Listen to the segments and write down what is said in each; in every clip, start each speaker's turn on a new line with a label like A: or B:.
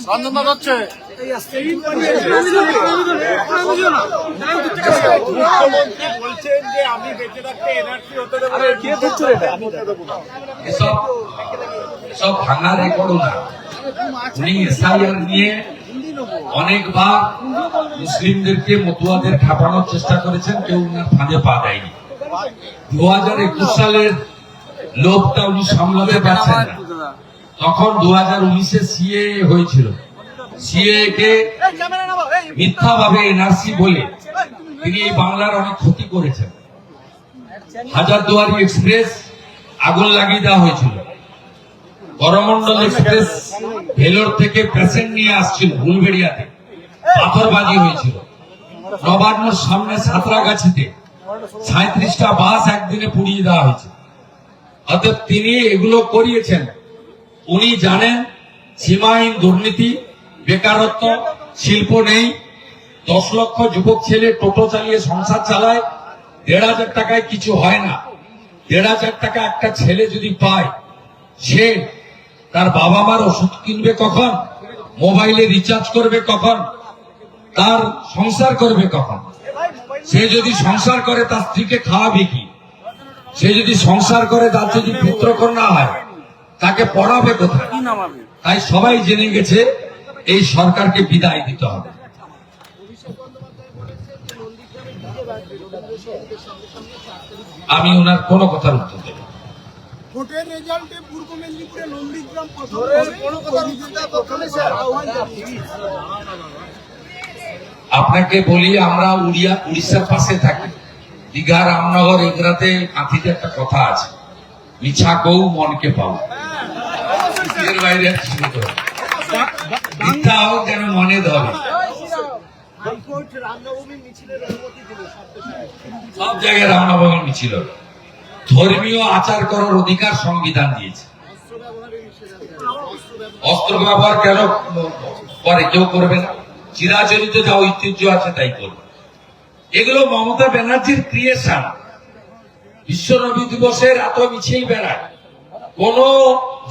A: রঞ্জনদা যাচ্ছে।
B: মুখ্যমন্ত্রী বলছেন যে আমি বেঁচে থাকতে এনআরসি হতে দেবো
C: সব ভাঙা রেকর্ড না। উনি এসআইআর নিয়ে অনেকবার মুসলিমদেরকে মতুয়াদের খাপানোর চেষ্টা করেছেন, কেউ উনার ফাঁদে পা দেয়নি। 2021 সালের লোভটা উনি সামলাতে পারছেন না। তখন 2019-এ সিএ হয়েছিল। সিএ কে মিথ্যাভাবে এনআরসি বলে তিনি এই বাংলার অনেক ক্ষতি করেছেন। হাজারদুয়ারি এক্সপ্রেস আগুন লাগিয়ে দেওয়া হয়েছিল। করমন্ডল এক্সপ্রেস ভেলোর থেকে পেশেন্ট নিয়ে আসছিল উলবেড়িয়াতে, পাথরবাজি হয়েছিল। নবান্নর সামনে সাঁতরাগাছিতে 37টা বাস একদিনে পুড়িয়ে দেওয়া হয়েছে। অতএব তিনি এগুলো করিয়েছেন। উনি জানেন সীমাহীন দুর্নীতি, বেকারত্ব, শিল্প নেই। 10 লক্ষ যুবক ছেলে টোটো চালিয়ে সংসার চালায়। 1,500 টাকায় কিছু হয় না। 1,500 টাকা একটা ছেলে যদি পায়, সে তার বাবা মার ওষুধ কিনবে কখন, মোবাইলে রিচার্জ করবে কখন, তার সংসার করবে কখন? সে যদি সংসার করে তার স্ত্রীকে খাওয়াবে কি? সে যদি সংসার করে তার যদি পুত্রকন্যা হয়, তাকে পড়াবে কোথায়? তাই সবাই জেনে গেছে এই সরকারকে বিদায় দিতে হবে। আমি ওনার কোন কথার উত্তর দেব।
B: ভোটের রেজাল্টে পূর্ব মেদিনীপুরে নন্দীগ্রাম
C: আপনাকে বলি, আমরা উড়িষ্যার পাশে থাকি। দীঘা, রামনগর, এগুলাতে কাঁথিতে একটা কথা আছে, মিছা কৌ মনকে পাও। এর বাইরে মিথ্যা হোক যেন মনে ধরে। সব জায়গায় রামনবমীর মিছিল। ধর্মীয় আচার করার অধিকার সংবিধান দিয়েছে। অস্ত্র ব্যবহার কেন করে? কেউ করবে না। চিরাচরিত যা ঐতিহ্য আছে তাই করবে। এগুলো মমতা ব্যানার্জির ক্রিয়েশন। বিশ্ব নবী দিবসের এত মিছিল বেড়ায়, কোন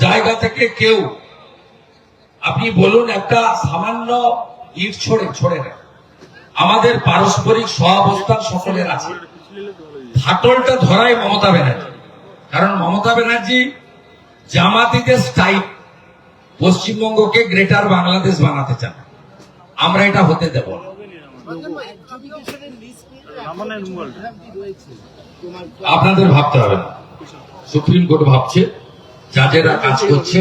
C: জায়গা থেকে কেউ আপনি বলুন একটা সামান্য ইট ছড়ে না। আমাদের পারস্পরিক সহাবস্থান সকলের আছে। ফাটলটা ধরায় মমতা ব্যানার্জি। কারণ মমতা ব্যানার্জি জামাতিদের স্টাইল পশ্চিমবঙ্গকে গ্রেটার বাংলাদেশ বানাতে চান। আমরা এটা হতে দেব না। আপনাদের ভাবতে হবে না, সুপ্রিম কোর্ট ভাবছে, জাজেরা কাজ করছে।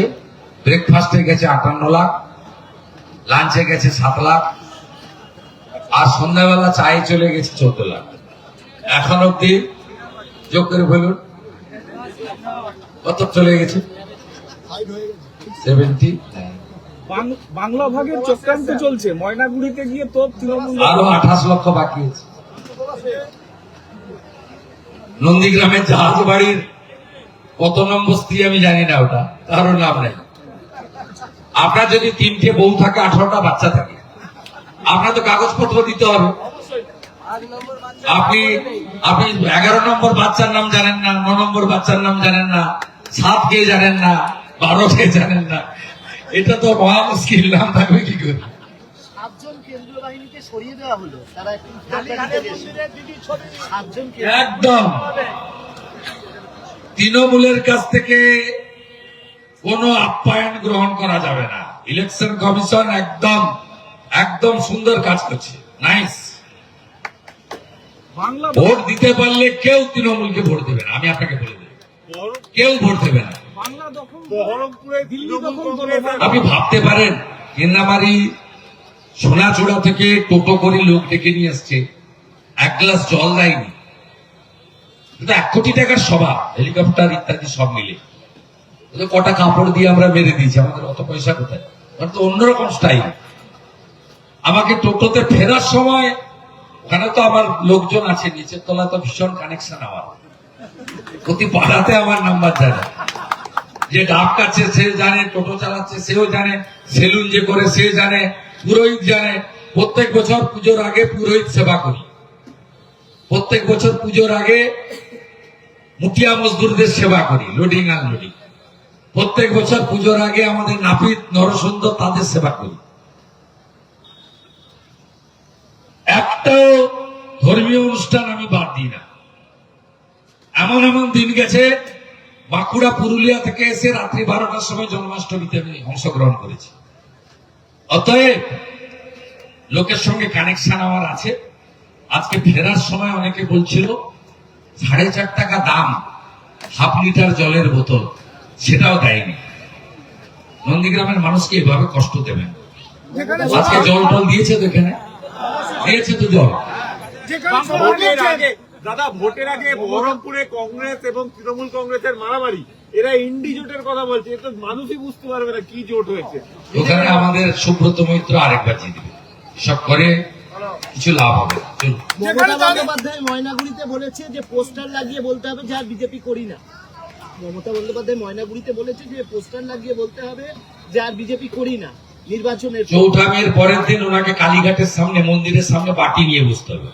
C: ব্রেকফাস্টে গেছে 58 লাখ, লাঞ্চে গেছে 7 লাখ, আর সন্ধ্যাবেলা চায়ে চলে গেছে 14 লাখ। এখন অব্দি যোগ করে বলুন কত চলে গেছে? 70।
D: বাংলা ভাগের চক্রান্ত চলছে। ময়নাগুড়িতে গিয়ে তো তৃণমূল
C: আরো 28 লক্ষ বাকি আছে। নন্দীগ্রামের জাহাজ বাড়ির কত নম্বর স্ত্রী আমি জানি না, ওটা কারো নাম নেই। আপনার যদি 3টে বউ থাকে, 18টা বাচ্চা থাকে, আপনার তো কাগজপত্র দিতে হবে। আপনি 11 নম্বর বাচ্চার নাম জানেন না, 9 নম্বর বাচ্চার নাম জানেন না, 7 কে জানেন না, 12 কে জানেন না। এটা তো মহা মুশকিল। নাম থাকবে কি করে?
A: 7জন কেন্দ্রীয় বাহিনীকে সরিয়ে দেওয়া হলো। তারা
C: একদম তৃণমূলের কাছ থেকে কোনো আপ্যায়ন গ্রহণ করা যাবে না। ইলেকশন কমিশন একদম সুন্দর কাজ করছে, নাইস। ভোট দিতে পারলে কেউ তৃণমূলকে ভোট দেবে না, আমি আপনাকে বলে দেব। কেউ ভোট দেবে না। আপনি ভাবতে পারেন, কেন্দ্রামারি সোনাচূড়া থেকে টোটো করে লোক ডেকে নিয়ে আসছে, 1 গ্লাস জল দেয়নি। 1 কোটি টাকার সভা, হেলিকপ্টার ইত্যাদি সব মিলে কটা কাপড় দিয়ে আমরা মেরে দিয়েছি। আমাদের অত পয়সা কোথায়? তো অন্যরকম স্টাইল। আমাকে টোটোতে ফেরার সময়, ওখানে তো আমার লোকজন আছে, নিচের তলা তো ভীষণ কানেকশন আমার, প্রতি পাড়াতে আমার নাম্বার জানে। যে ডাব কাটছে সে জানে, টোটো চালাচ্ছে সেও জানে, সেলুন যে করে সে জানে, পুরোহিত জানে। প্রত্যেক বছর পুজোর আগে পুরোহিত সেবা করি। প্রত্যেক বছর পুজোর আগে মুটিয়া মজদুরদের সেবা করি, লোডিং আনলোডিং। প্রত্যেক বছর পুজোর আগে আমাদের নাপিত নরসুন্দর তাদের সেবা করি। একটাও ধর্মীয় অনুষ্ঠান আমি বাদ দিই না। এমন এমন দিন গেছে বাঁকুড়া পুরুলিয়া থেকে এসে রাত্রি 12টার সময় জন্মাষ্টমীতে আমি অংশগ্রহণ করেছি। অতএব লোকের সঙ্গে কানেকশন আমার আছে। আজকে ফেরার সময় অনেকে বলছিল 4.5 টাকা দাম হাফ লিটার জলের বোতল, সেটাও দেয়নি। নন্দীগ্রামের মানুষকে এভাবে কষ্ট দেবেন। আজকে জল টল দিয়েছে তো, এখানে দিয়েছে তো জল।
B: ভোটের আগে দাদা, ভোটের আগে বহরমপুরে কংগ্রেস এবং তৃণমূল কংগ্রেসের মারামারি, এরা ইন্ডি জোটের কথা বলছে। এ তো মানুষই বুঝতে পারবে না কি জোট হয়েছে।
C: ওখানে আমাদের সুব্রত মৈত্র আরেকবার জিতবে, সব করে কিছু লাভ হবে। চলুন।
A: মমতা বন্দ্যোপাধ্যায় ময়নাগুড়িতে বলেছে যে পোস্টার লাগিয়ে বলতে হবে যে আর বিজেপি করি না। মমতা বন্দ্যোপাধ্যায় ময়নাগুড়িতে বলেছে যে পোস্টার লাগিয়ে বলতে হবে যে আর বিজেপি করি না নির্বাচনের পর।
C: চৌঠা মের পরের দিন ওনাকে কালীঘাটের সামনে, মন্দিরের সামনে বাটি নিয়ে বসতে হবে।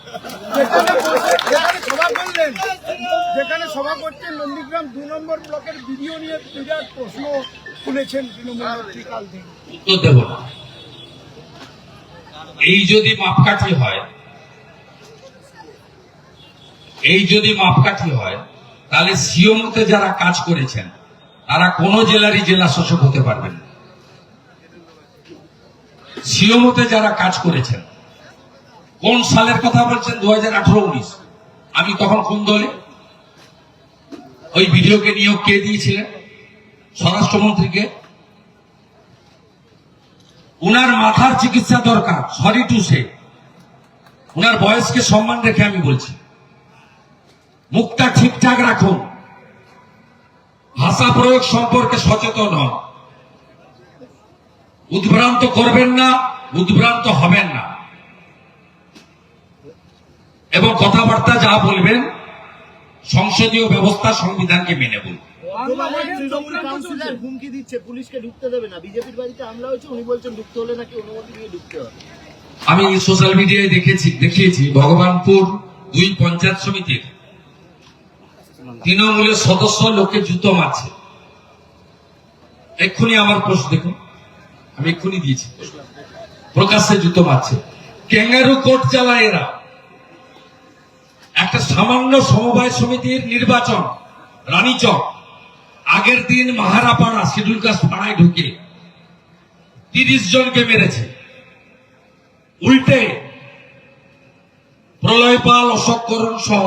D: যেখানে সভা করছেন নন্দীগ্রাম 2 নম্বর ব্লকের ভিডিও নিয়ে বিরাট প্রশ্ন তুলেছেন তৃণমূল নেত্রী কাল থেকে।
C: উত্তর দেব না। এই যদি মাপকাঠি হয়, তাহলে সিওমতে যারা কাজ করেছেন তারা কোন জেলারই জেলা শাসক হতে পারবেন না। সিওমতে যারা কাজ করেছেন, কোন সালের কথা বলছেন? 2018-19। আমি তখন কোন দলে? ওই ভিডিওকে নিয়োগ কে দিয়েছিলেন? স্বরাষ্ট্রমন্ত্রীকে। উনার মাথার চিকিৎসা দরকার, সরি টু সে। উনার বয়সকে সম্মান রেখে আমি বলছি, মুখটা ঠিকঠাক রাখুন, ভাষা প্রয়োগ সম্পর্কে সচেতন হন, উদ্ভ্রান্ত করবেন না, উদ্ভ্রান্ত হবেন না, এবং কথাবার্তা যা বলবেন সংসদীয় ব্যবস্থা সংবিধানকে মেনে বলুন।
A: তৃণমূল কাউন্সিলর হুমকি দিচ্ছে পুলিশকে ঢুকতে দেবে না। বিজেপির বাড়িতে হামলা হয়েছে, উনি বলছেন ঢুকতে হলে নাকি অনুমতি নিয়ে ঢুকতে হবে।
C: আমি সোশ্যাল মিডিয়ায় দেখিয়েছি ভগবানপুর 2 পঞ্চায়েত সমিতির তৃণমূলের সদস্য লোকে জুতো মারছে। এক্ষুনি আমার পোস্ট দেখুন, আমি এক্ষুনি দিয়েছি, প্রকাশ্যে জুতো মারছে। ক্যাঙ্গারু কোর্ট চালায় এরা। একটা সামান্য সমবায় সমিতির নির্বাচন রানীচক, আগের দিন মাহারাপাড়া শিডিউল কাস্ট পাড়ায় ঢুকে 30 জনকে মেরেছে। উল্টে প্রলয়পাল, অশোক করণ সহ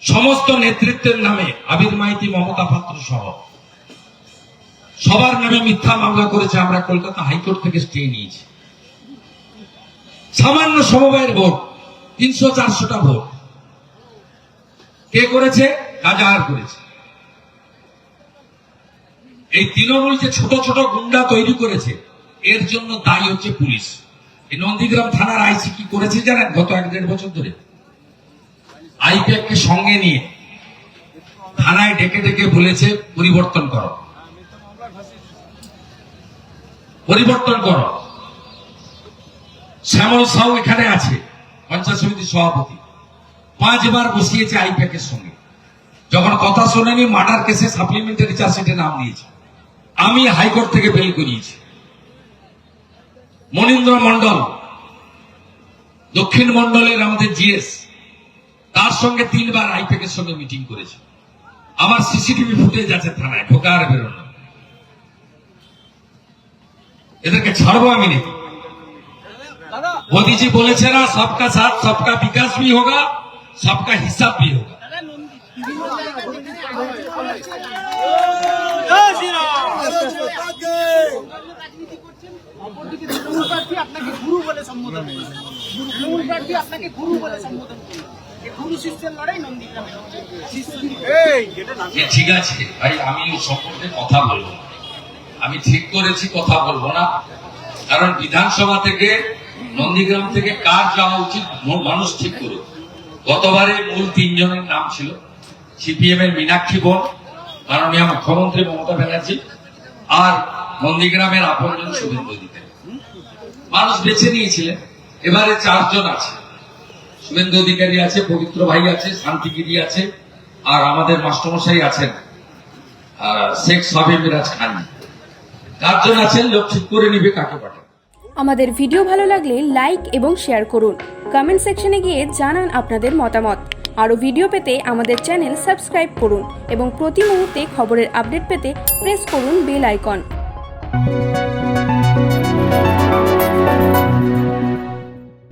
C: সমস্ত নেতৃত্বের নামে, আবির মাইতি, মমতা পাত্র সহ সবার নামে মিথ্যা মামলা করেছে। আমরা কলকাতা হাইকোর্ট থেকে স্টে নিয়েছি। সামান্য সমবায়ের ভোট 300-400টা ভোট কে করেছে? কাজাহার করেছে। এই তৃণমূল যে ছোট ছোট গুন্ডা তৈরি করেছে, এর জন্য দায়ী হচ্ছে পুলিশ। এই নন্দীগ্রাম থানার আইসি কি করেছে জানেন? গত 1-1.5 বছর ধরে আইপ্যাককে সঙ্গে নিয়ে থানায় ডেকে ডেকে বলেছে পরিবর্তন করো, পরিবর্তন করো। শ্যামল সাউ এখানে আছে, পঞ্চায়েত সমিতির সভাপতি, 5 বার বসিয়েছে আইপ্যাকের সঙ্গে। যখন কথা শোনেনি, মার্ডার কেসে সাপ্লিমেন্টারি চার্জশিটে নাম দিয়েছে। আমি হাইকোর্ট থেকে বেল করিয়েছি। মনীন্দ্র মন্ডল, দক্ষিণ মন্ডলের আমাদের জিএস, তার সঙ্গে 3 বার আইপ্যাকের সঙ্গে মিটিং করেছে। আমার সিসিটিভি ফুটেজ আছে থানায়, ঢোকা আর বেরোনো। এদেরকে ছাড়বো আমি নাকি? মোদীজি বলেছে না, সবকা সাথ সবকা বিকাশ भी होगा, सबका हिसाब भी होगा।
A: আপনাকে গুরু বলে সম্বোধন করেছে, তৃণমূল প্রার্থী আপনাকে গুরু বলে সম্বোধন করেছে। গুরু শিষ্যের লড়াই নন্দীগ্রামে।
C: ঠিক আছে ভাই, আমি ও সম্পর্কে কথা বলবো না। আমি ঠিক করেছি কথা বলবো না, কারণ বিধানসভা থেকে, নন্দীগ্রাম থেকে কার যাওয়া উচিত মানুষ ঠিক করুক। গতবারে মূল 3 জনের নাম ছিল, সিপিএম এর মীনাক্ষী বোন, মাননীয় মুখ্যমন্ত্রী মমতা ব্যানার্জি, আর নন্দীগ্রামের আপনজন শুভেন্দু অধিকারী। মানুষ বেছে নিয়েছিলেন। এবারে 4 জন আছে, শুভেন্দু অধিকারী আছে, পবিত্র ভাই আছে, শান্তিগিরি আছে, আর আমাদের মাস্টারমশাই আছেন শেখ সাবে মিরাজ খান। কার্জন আছেন, লোক ঠিক করে নিবে কাকে পাঠাবে।
E: আমাদের ভিডিও ভালো লাগলে লাইক এবং শেয়ার করুন। কমেন্ট সেকশনে গিয়ে জানান আপনাদের মতামত। আরও ভিডিও পেতে আমাদের চ্যানেল সাবস্ক্রাইব করুন এবং প্রতি মুহূর্তে খবরের আপডেট পেতে প্রেস করুন বেল আইকন।